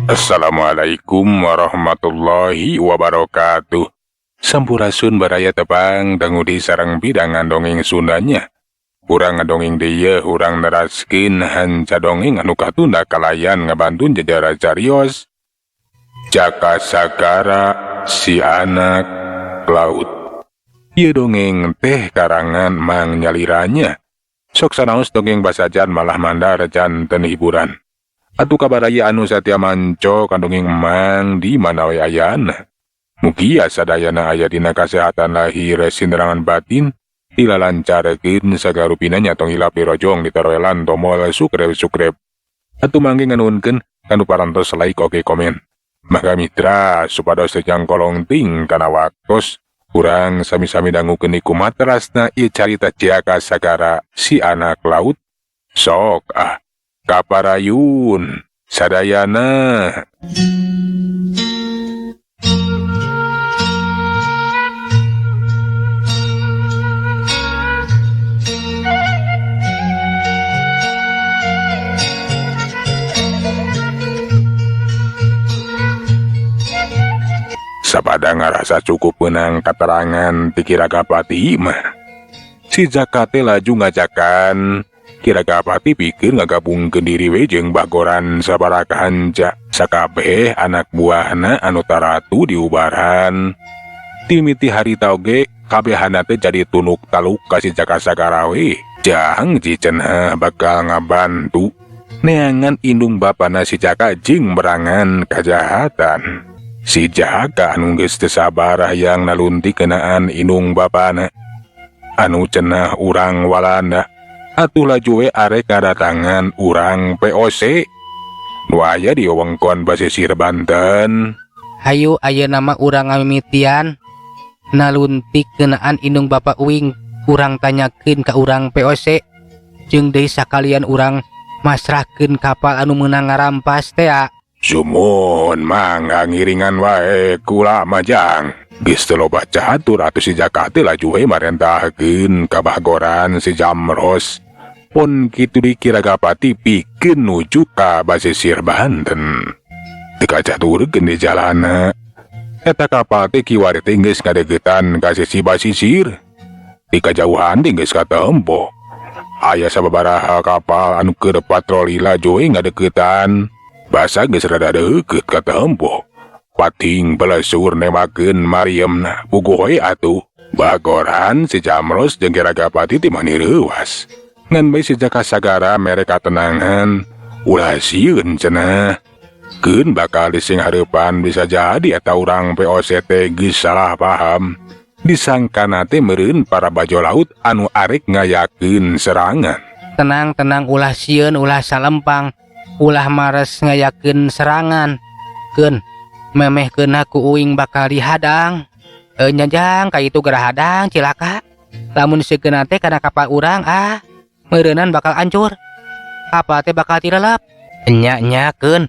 Assalamualaikum warahmatullahi wabarakatuh. Sampurasun baraya tebang dangudi sareng bidangan dongeng Sundanya. Urang ngadongeng deui urang neraskeun hanca dongeng anu katunda kalayan ngabantun jajara carios Jaka Sagara si anak laut. Ieu dongeng teh karangan Mang Nyaliranya. Sok sanaos dongeng basajan malah mandar janten hiburan. Atuh kabaraya anu satya manco kandongeng Mang di mana we ayana. Mugia sadayana aya dina kasehatan lahir sinerangan batin, dilalancarkeun sagarupina nyatong hilapi rojong ditaroelan tomol sukrep-sukrep. Atuh mangge nganuhunkeun kanu parantos like oge komen. Maka mitra supados sejang kolong ting kana waktos urang sami-sami dangukeun iku materasna ieu carita Jaka Sagara si anak laut. Sok kaparayun sadayana. Sapada ngarasa cukup menang katerangan ti Kiragapati mah. Si Jaka teh laju ngajakan Kiragapati pikeun ngagabungkeun diri we jeung bagoran sabaraha hanca sakabeh anak buahna anu taratu diubaran. Ti miti harita oge kabehana teh jadi tunuk taluk ka si Jaka Sagara we. Jang cicenah bakal ngabantu neangan indung bapana si Jaka jeung merangan kajahatan. Si Jaka anu geus teu sabar hayang nalunti keunaan indung bapana anu cenah urang Walanda. Atuh laju we arek kadatangan urang POC nu aya di wewengkon basisir Banten. Hayu ayeuna mah urang ngamimitian naluntik keunaan indung Bapak Uing, urang tanyakeun ka urang POC jeung deui sakalian urang masrahkeun kapal anu meunang ngarampas teh. Sumun mangga ngiringan wae kula majang. Geus teu loba catur atuh si Jaka teh laju we marentahkeun ka bagoran si Jamros. Pon kitu di Kiragapati pikeun nuju ka basisir Banten. Teu kacaturkeun di jalana. Eta kapal teh kiwari teh geus ngadeugetan ka sisi basisir. Di kajauhan teh geus katempo. Aya sababaraha kapal anu keur patroli laju we ngadeuketan. Basa geus rada deukeut ka tempo. Pating pelesur nemakeun Mariemna puguh we atuh. Bagoran si Jamros jeung Kiragapati teh mani reuwas. Ngan bae si Jaka Sagara mere katenangan. Ulah sieun cenah. Keun bakal dising hareupan bisa jadi eta urang POC teh geus salah paham. Disangkana teh meureun para bajo laut anu arek ngayakeun serangan. Tenang ulah sieun ulah salempang. Ulah mares ngayakeun serangan. Keun memehkeun aku Uing bakal dihadang. Nyajang ka itu gerah hadang cilaka. Lamun seukeuna teh kana kapal urang meureunan bakal hancur. Kapal teh bakal tirelep. Nya keun.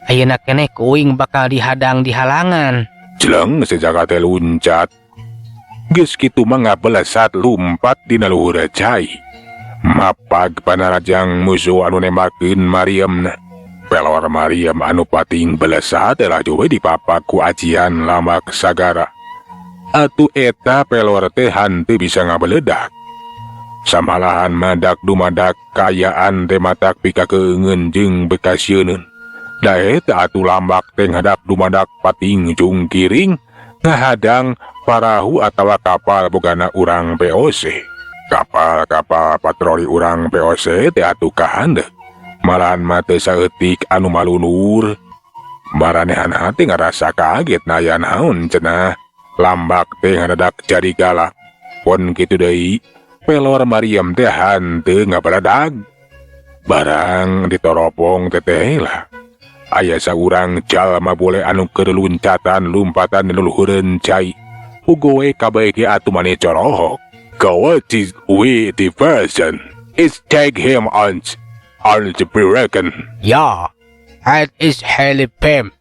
Ayeuna keneh ku Uing bakal dihadang di halangan. Jeleng si Jaka teh luncat. Geus kitu mah ngabelesat lumpat dina luhur cai. Mapag panarajang musuh anu nembakeun Mariemna. Pelor Mariem anu pating belesat laju we dipapak ku ajian Lamak Sagara. Atuh eta pelor teh hanteu bisa ngabeledak. Samalahan madak dumadak kayaan teh matak pikakeungeun jeung bekasieun. Da eta atuh Lambak teh ngadak dumadak pating jungkiring ngahadang parahu atawa kapal bogana urang POC. Kapal-kapal patroli urang POC teh atuh kahandeuh. Malahan mah teu saeutik anu malunur. Maranehanna teh ngarasa kaget aya naon cenah. Lambak teh ngadadak jadi galak. Pon kitu deui, pelor Mariem teh hanteu ngabaradag. Barang ditoropong teteh lah. Aya saurang jalma bole anu keur luncatan lumpatan di luhureun cai. Ugoe kabeh ge atuh mane corohok. What is with the person? It's take him on the reckon. Ja, het is hele pim.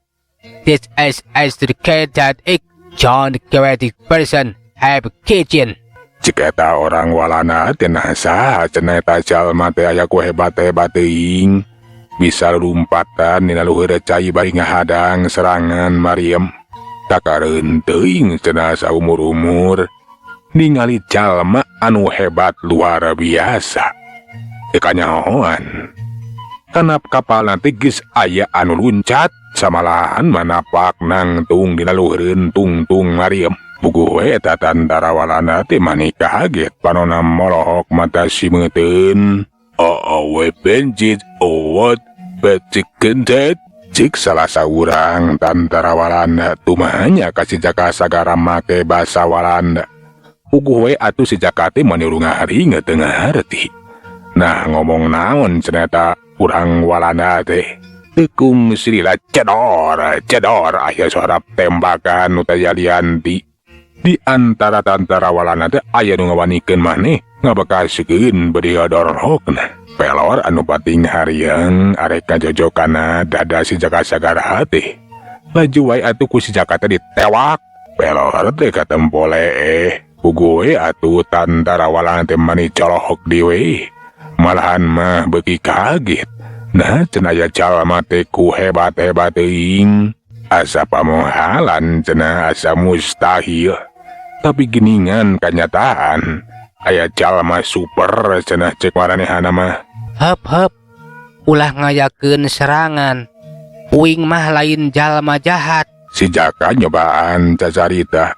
Dit is educated that ik John the person have kitchen. Jika eta orang walana teh nasa cenah eta jalma teh aya ku hebat-hebat teuing. bisa lumpatan dina luhur cai bari ngahadang serangan Maryam. Takareun teuing cenah saumur-umur ningali jalma anu hebat luar biasa. Teu kanyahoan. Kana kapal nanti geus aya anu luncat samalahan manapak nangtung dina luhureun tungtung Maryam. Puguh we eta tantara walana teh mani kaget panonna molohok mata simeuteun. We benjit what becikeuntet cik salah saurang tantara Walanda tumanya kasih jaka sagara make basa Walanda. Puguh we atuh si jaka teh maniru ngaring teu ngarti. Nah ngomong naon cenah urang Walanda teh. Tekung silila cedor aya suara tembakan nu tayalianti. Di antara tantara Walanda teh aya nu ngawanikeun maneh ngabekaskeun beureum dorhokna. Pelor anu pating hariang arek kajojokana dada si jaka sagara teh. Laju wae atuh ku si jaka teh ditewak. Pelor teh katempole puguh we atuh tantara Walanda teh mani colohok dewe. Malahan mah beuki kaget. Nah cenah aya jalma teh ku hebat-hebat teuing. Asa pamohalan cenah asa mustahil. Tapi geningan kenyataan aya jalma super cenah cek maranehana mah. Hep ulah ngayakeun serangan. Uing mah lain jalma jahat. Si jaka nyobaan cacarita.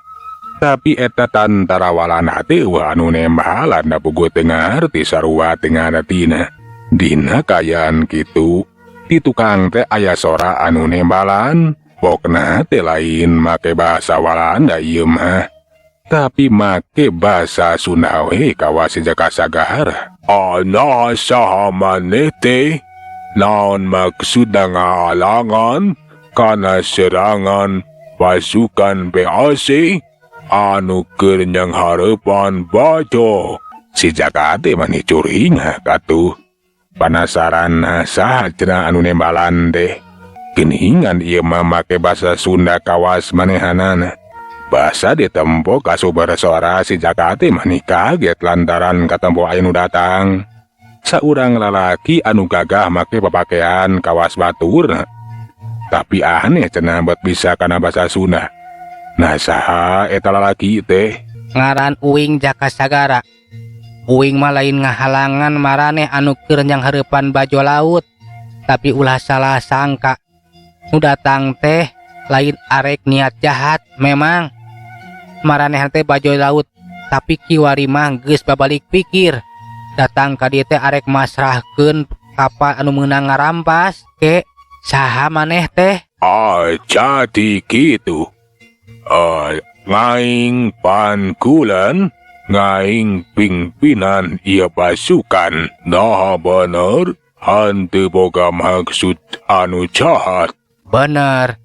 Tapi eta tantara Walanda teh anu nembalan da puguh teu ngarti sarua teu ngaratina. Dina kayaan kitu, di tukang teh aya sora anu nembalan. Pokna teh lain make bahasa Walanda ieu mah. Tapi make bahasa Sunda we kawa si jaka sagara. Ana saha maneh teh? Naon maksudna ngahalangan kana serangan pasukan PAC anu keur nyang hareupan bajo? Si jaka teh mani curing katuh. Panasaran saha cenah anu nembalan teh. Geningan ieu mah make bahasa Sunda kawas manehanana. Basa ditempo kasuber suara si jaka teh mani kaget lantaran katempo aya nu datang. Saurang lalaki anu gagah make papakean kawas batur. Tapi aneh cenah bet bisa kana bahasa Sunda. Nah saha eta lalaki teh? Ngaran Uing Jaka Sagara. Uing mah lain ngahalangan maraneh anu keur nyang hareupan bajo laut. Tapi ulah salah sangka. Nu datang teh lain arek niat jahat memang. Maraneh teh bajo laut, tapi kiwari mah geus babalik pikir. Datang ka dieu teh arek masrahkeun kapal anu meunang ngarampas. Ke saha maneh teh? Jadi kitu. Ngaing pankulan, ngaing pimpinan ieu pasukan. Nah bener, henteu boga maksud anu jahat. Bener.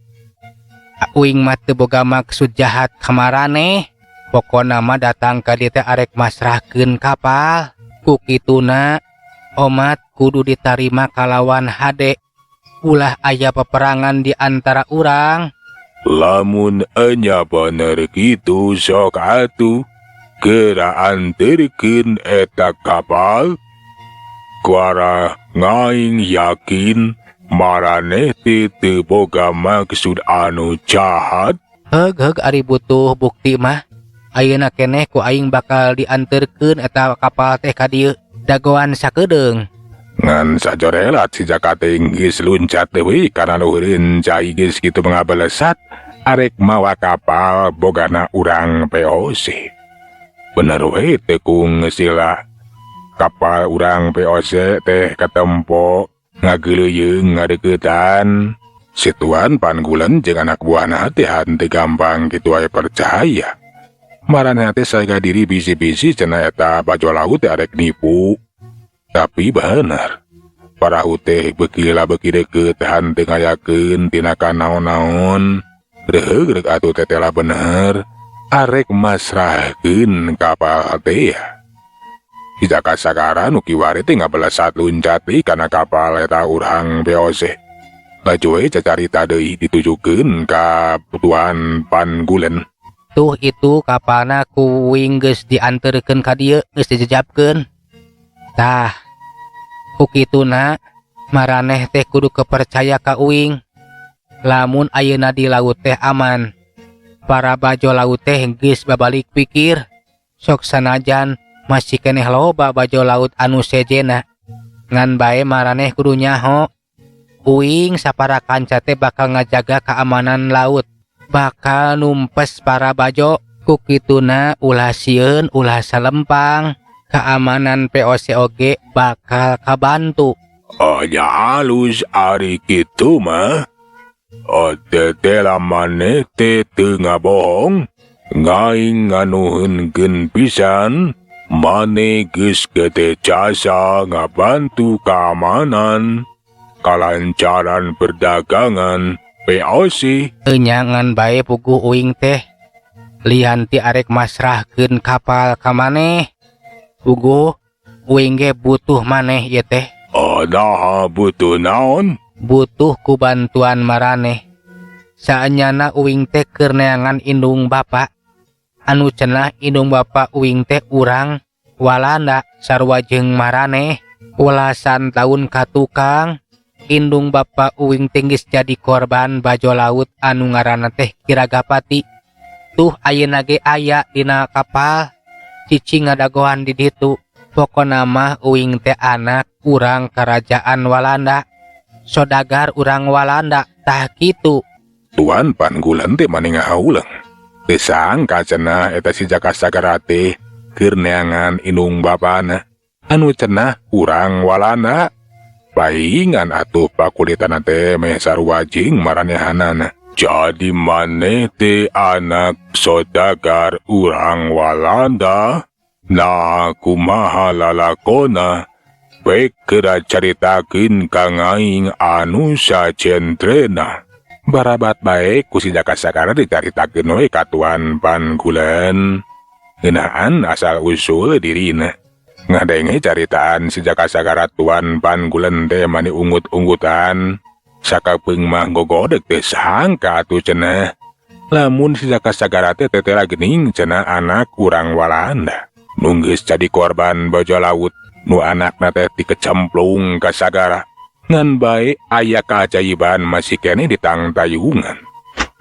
Uing mah teu boga maksud jahat ka maraneh. Pokona mah datang ka dieu teh arek masrahkeun kapal. Ku kituna omat kudu ditarima kalawan hade. Ulah aya peperangan di antara urang. Lamun enya bener kitu sok atuh geura anterkeun eta kapal. Kuara ngaing yakin maraneh teu boga maksud anu jahat. Heug ari butuh bukti mah. Ayeuna keneh ku aing bakal dianterkeun eta kapal teh ka dieu. Dagoan sakedeung. Ngan sajorelat si jaka teh geus luncat deui kana luhureun cai geus kitu mangabelesat arek mawa kapal bogana urang POC. Bener we teh kung sila kapal urang POC teh katempo ngageuleuyeung ngadeuketan. Situan Panggulen jeung anak buahna teh henteu gampang kitu aya percaya. Maraneh teh saega diri bisi-bisi cenah eta bajo laut teh arek nipu. Tapi bener, parahu teh beuki deukeut henteu ngayakeun tina kanaon-naon. Reug atuh teh lah bener, arek masrahkeun kapal teh. Si jaka sagara nu kiwari teh ngabelesat luncat kana kapal eta urang POC. Laju we cacarita deui ditujukeun ka Tuan Panggulen. Tuh itu kapalna ku Uing geus dianterkeun ka dieu, geus dijejabkeun. Tah, ku kituna Maraneh teh kudu kepercaya ka uing. Lamun ayeuna di laut teh aman, para bajo laut teh geus babalik pikir. Sok sanajan masih keneh loba bajo laut anu sejena. Ngan bae maraneh kudu nyaho. Uing sapara kanca teh bakal ngajaga keamanan laut. Bakal numpes para bajo. Kukituna ulah sieun ulah salempang. Keamanan POC oge bakal kabantu. Anya halus ari kitu mah. Tete lamane teh teu ngabohong. Ngaing nganuhunkeun pisan. Mane geus gede jasa ngabantu keamanan. Kalancaran perdagangan POC. Nyangan bae puguh uing teh. Lianti arek masrahkeun kapal ka maneh. Puguh uing ge butuh maneh ieu teh. Nah butuh naon? Butuh ku bantuan maraneh. Saenyana uing teh keur neangan indung bapa. Anu cenah indung bapa uing teh urang Walanda sarua jeung maraneh. Ulasan tahun ka tukang. Indung bapa uing teh geus jadi korban bajo laut anu ngaranna teh Kiragapati. Tuh ayeuna ge aya dina kapal. Cicing ngadagoan di ditu. Pokona mah uing teh anak urang kerajaan Walanda. Sodagar urang Walanda tah kitu. Tuan Panggulan teh mani ngahauleung. Teu sangka cenah eta si Jaka Sagara teh keur neangan indung bapana anu cenah urang Walanda. Paingan atuh pakulitana teh meh sarua jeung maranehanana. Jadi maneh teh anak sodagar urang Walanda. Nah kumaha lalakona? Pek kera caritakeun ka ngaing anu sacentrena. Barabat bae ku si Jaka Sagara dicaritakeun we ka Tuan Panggulan. Ngeunaan asal usul dirina. Ngadenge caritaan si Jaka Sagara Tuan Panggulan teh mani ungut-unggutan. Sakapeung mah gogodeg teh sangka atuh cenah. Lamun si Jaka Sagara teh tetela geuning cenah anak urang Walanda. Nu geus jadi korban bajo laut. Nu anakna teh dikecemplung ka sagara. Ngan bae aya kaajaiban masih keneh ditangtayungan.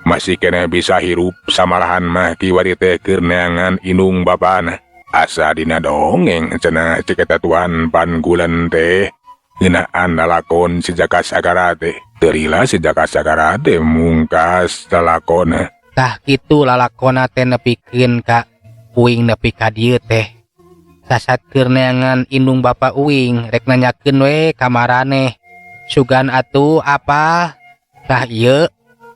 Masih keneh bisa hirup samarahan mah kiwari teh keur neangan indung bapana. Asa dina dongeng cenah cek eta Tuan Panggulan teh. Ngeunaan lalakon si Jaka Sagara teh. Terila si Jaka Sagara teh mungkas lalakona. Tah kitu lalakona teh nepikeun ka uing nepi ka dieu teh. Sasat keur neangan indung bapa uing rek nanyakeun we ka maraneh. Sugan atuh apa? Tah ieu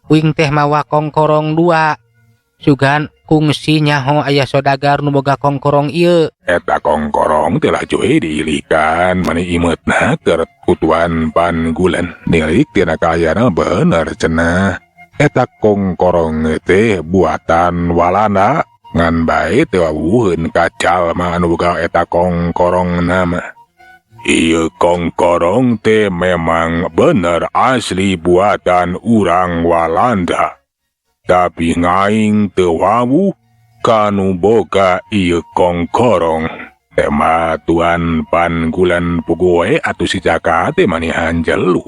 uing teh mawa kongkorong 2. Sugan kungsi nyaho aya sodagar nu boga kongkorong ieu. Eta kongkorong telah joe diilikan mani imeutna keur ku Tuan Panggulan. Nilik tina kaayana bener cenah. Eta kongkorong teh buatan Walanda. Ngan bae teu wawuheun ka jalma anu boga eta kongkorong nama. Ieu kongkorong teh memang bener asli buatan urang Walanda. Tapi ngaing teu wawuh kanu boga ieu kongkorong. Tema Tuan Panggulan puguh we atuh si Jaka teh manihan jelu.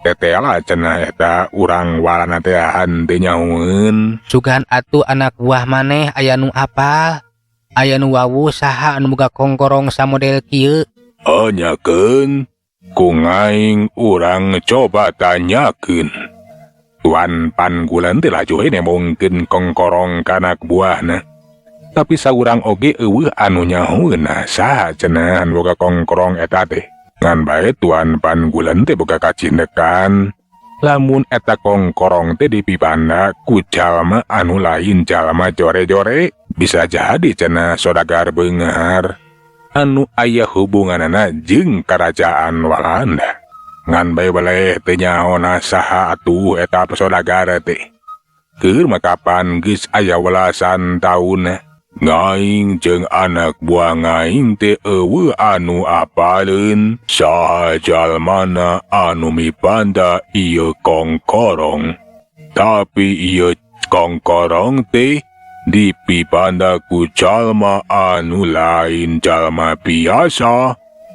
Tetela cenah eta urang Walanda teh henteu nyahoeun. Sugan atuh anak buah maneh aya nu apal? Aya nu wawuh saha anu boga kongkorong samodel kieu? Anyakeun ku ngaing urang coba tanyakeun. Tuan Panggulan teh lajoe nemongkeun kongkorong ka anak buahna. Tapi saurang oge eueuh anu nyahoeun saha cenah anu boga kongkorong eta teh. Ngan bae Tuan Panggulan teh boga kacindekan. Lamun eta kongkorong teh dipipanda ku jalma anu lain jalma jore-jore. Bisa jadi cenah sodagar beunghar. Anu aya hubunganana jeung kerajaan Walanda. Ngan bae baleh teu nyaona saha atuh eta sodagar teh. Keur makapan geus aya welasan taun. Ngaing jeung anak buah ngaing teh eueuh anu apaleun saha jalmana anu mipanda ieu kongkorong. Tapi ieu kongkorong teh dipipanda ku jalma anu lain jalma biasa.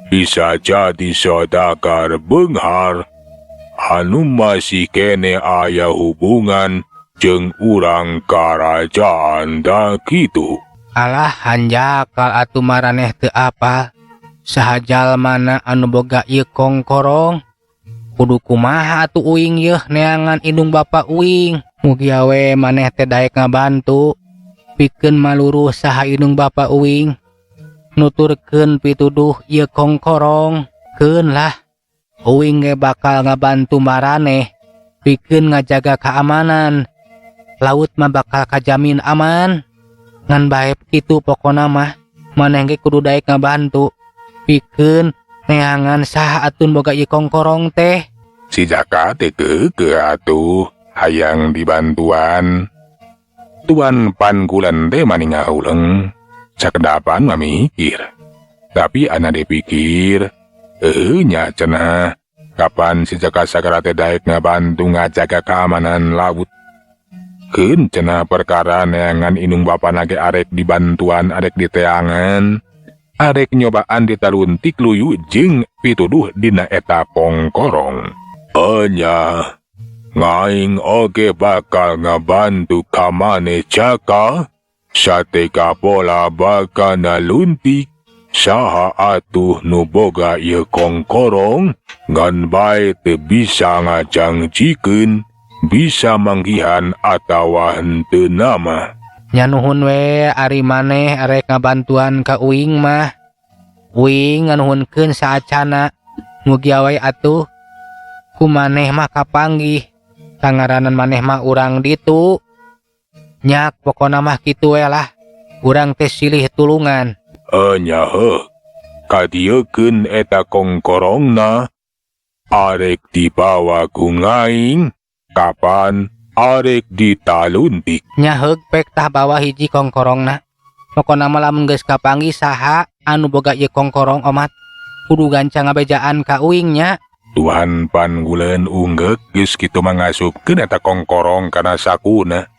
bisa jadi saudagar beunghar anu masih kene aya hubungan jeung urang karajaan da kitu. Alah hanjakal atuh maraneh teu apa. Sahajal mana anu boga ieu kongkorong. Kudu kumaha atuh uing yeuh neangan indung Bapak Uing. Mugi awe maneh teh daek ngabantu pikeun maluruh saha indung Bapak Uing. Nuturkeun pituduh ieu kongkorong. Keun lah. Uing ge bakal ngabantu maraneh pikeun ngajaga keamanan. Laut mah bakal kajamin aman. Ngan bae kitu pokona mah maneh ge kudu daek ngabantu pikeun neangan saha atun boga ieu kongkorong teh. Si Jaka teh keukeuh atuh hayang dibantuan. Tuan Pangulen teh mani ngauleng sakedapan mah mikir. Tapi ana dipikir, nya cenah kapan si Jaka sagara teh daek ngabantu ngajaga keamanan laut. Keun cenah perkara neangan indung bapana ge arek dibantuan arek diteangan. Arek nyobaan ditaluntik luyu jeung pituduh dina eta kongkorong. Nya ngaing oge bakal ngabantu ka maneh Jaka. Sateka pola bakal naluntik saha atuh nu boga ieu kongkorong ngan bae teu bisa ngajangjikeun bisa manggihan atawa henteu nama. Nya nuhun we ari maneh arek ngabantuan ka Uing mah. Uing nganuhunkeun saacana. Mugi awe atuh ku maneh mah kapanggih. Kangaranan maneh mah urang ditu. Nyak pokona mah kitu we lah. Urang teh silih tulungan. Nya heuh. Kadiekeun eta kongkorongna arek dibawa ku ngaing. Kapan arek ditaluntik? Nya heug pek tah bawa hiji kongkorongna. Pokona mah lamun geus kapanggih saha anu boga ieu kongkorong omat kudu gancang ngabejaan ka Uing nya. Tuhan Pangulen unggek geus kitu mangasupkeun eta kongkorong kana sakuna.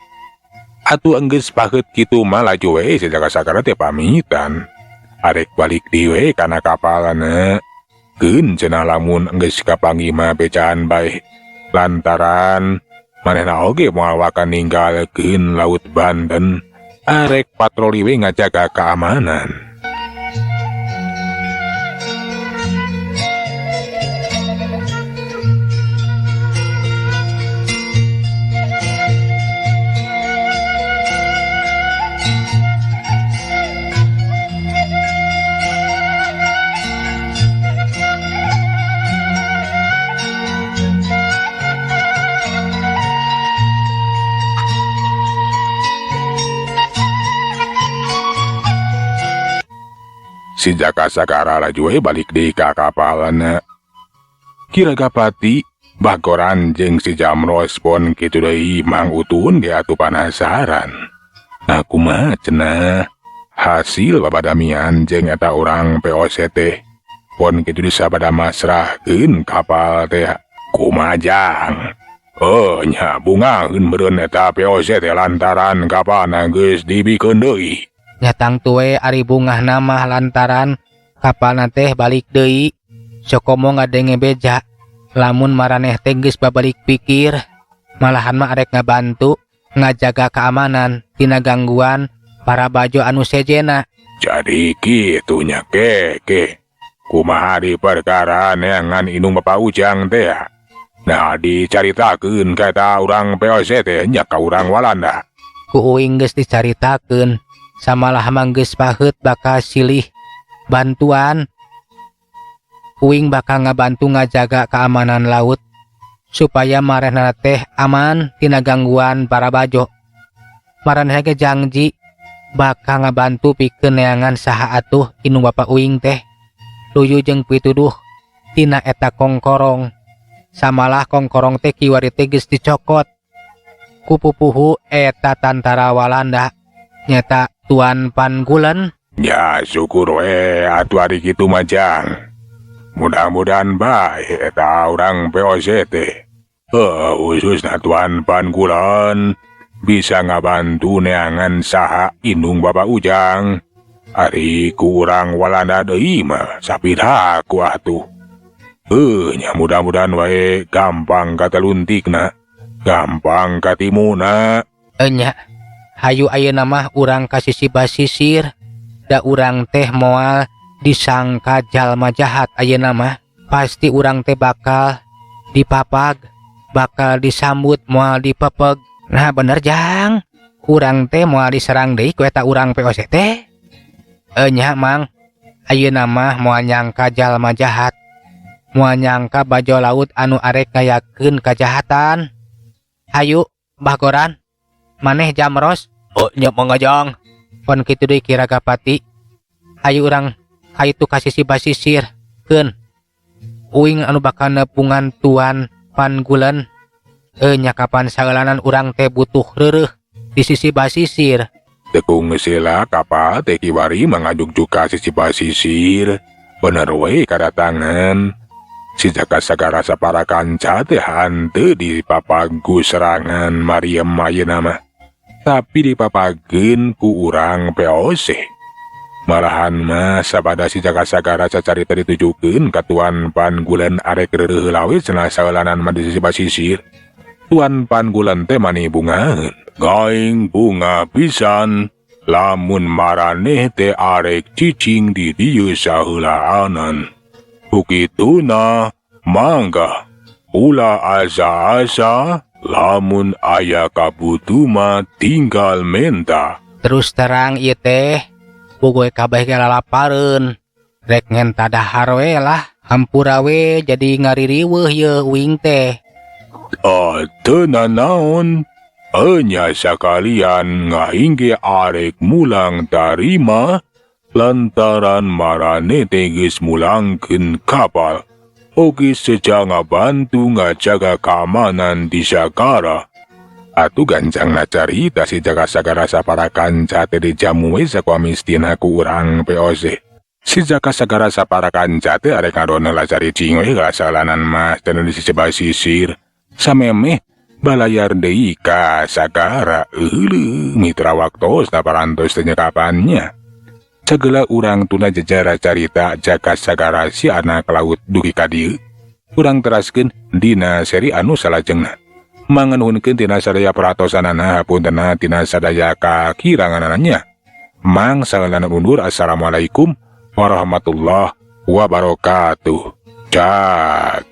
Atuh enggeus pakeut kitu mah laju we si Jaka sagara teh pamitan. Arek balik deui we kana kapalna. Keun cenah lamun enggeus kapanggih mah bejaan bae. Lantaran manehna oge moal wakan ninggalkeun Laut Banten arek patroli we ngajaga keamanan. Si Jaka sagara laju we balik deui ka kapalna. Kiragapati Bagoran jeung si Jamros pon kitu deui Mang Utun ge atuh panasaran. Nah kumaha cenah hasil babadamian jeung eta urang POC teh pon kitu disabada masrahkeun kapal teh kumajang. Nya bungaheun meureun eta POC teh lantaran kapalna geus dibikeun deui. Nyatang tuwe ari bungah nama lantaran kapalna teh balik deui. Sokomo ngadenge beja. Lamun maraneh teh geus babalik pikir. Malahan mah arek ngabantu ngajaga keamanan tina gangguan para bajo anu sejena. Jadi kitu nya keke. Kumaha di perkara neangan indung Bapak Ujang teh. Nah dicaritakeun ka eta urang POC teh nya ka urang Walanda. Ku Uing geus dicaritakeun. Samalah manggeus paheut bakal silih bantuan. Uing bakal ngabantu ngajaga keamanan laut supaya maranehna teh aman tina gangguan para bajo. Maranehna ge janji bakal ngabantu pikeun neangan saha atuh indung Bapak Uing teh luyu jeung pituduh tina eta kongkorong. Samalah kongkorong teh kiwari teh geus dicokot ku pupuhu eta tentara Walanda. Nyata Tuan Pangulen. Ya syukur we atuh ari kitu majang. Mudah-mudahan bae eta urang POC teh. Khususna Tuan Pangulen bisa ngabantu neangan saha indung Bapak Ujang. Ari kurang walanda deui mah sapira ku atuh. Nya mudah-mudahan wae gampang kataluntikna, gampang katimuna. Enya, hayu ayeuna mah urang ka sisi basisir, da urang teh moal disangka jalma jahat ayeuna mah. Pasti urang teh bakal dipapag, bakal disambut moal dipepeg. Nah bener jang, urang teh moal diserang deui ku eta urang POC teh. Enya mang, ayeuna mah moal nyangka jalma jahat, moal nyangka bajo laut anu arek ngayakeun kajahatan. Hayu, Mbah Goran, maneh Jamros. Oh, nya mangajang. Pon kitu deui Kiragapati. Hayu urang kaitu ka sisi basisir, keun. Uing anu bakal nepungan Tuan Panggulen. Nya kapan saeulanan urang teh butuh reureuh di sisi basisir. Tekung sila kapal teh kiwari mangajug ka sisi basisir. Bener we kadatangan. Si Jaka Sagara sapara kanca teh hanteu dipapagu serangan Maryam ayeuna mah. Tapi dipapageun ku urang POC. Malahan mah sabada si Jaka Sagara sacarita ditujukeun ka Tuan Panggulen arek reureuh lawe cenah saeulanan mah di sisi basisir. Tuan Panggulen teh mani bungaeun. Gaing bunga pisan, lamun maraneh teh arek cicing di dieu saheulaanan. Bukituna, mangga, ulah asa-asa, lamun aya kabutuh mah tinggal menta. Terus terang ieu teh, bogoe kabeh ge lalapareun. Rek ngenta dahar we lah, hampura we jadi ngaririweuh ieu uing teh. Teu nanaon. Enya sakalian ngahingge arek mulang tarima lantaran marane teh geus mulangkeun kapal. Oge seja ngabantu ngajaga keamanan di Sagara. Atuh gancangna carita si Jaka Sagara sapara kanca teh dijamu we sakuamistina ku urang POC. Si Jaka Sagara sapara kanca teh arek ngadona lacari cing we ka saalanan mah teu di sisi basisir. Samemeh balayar deui ka Sagara euleuh mitra waktosna parantos teh nyekapannya. Segala urang tuna jejara carita Jaka Sagara si anak laut dugi ka dieu. Urang teraskeun dina seri anu salajengna. Manganuhunkeun tina sadaya peratosanana hapuntenna tina sadaya kakiranganannya. Mang saeulana undur assalamualaikum warahmatullahi wabarakatuh. Cak.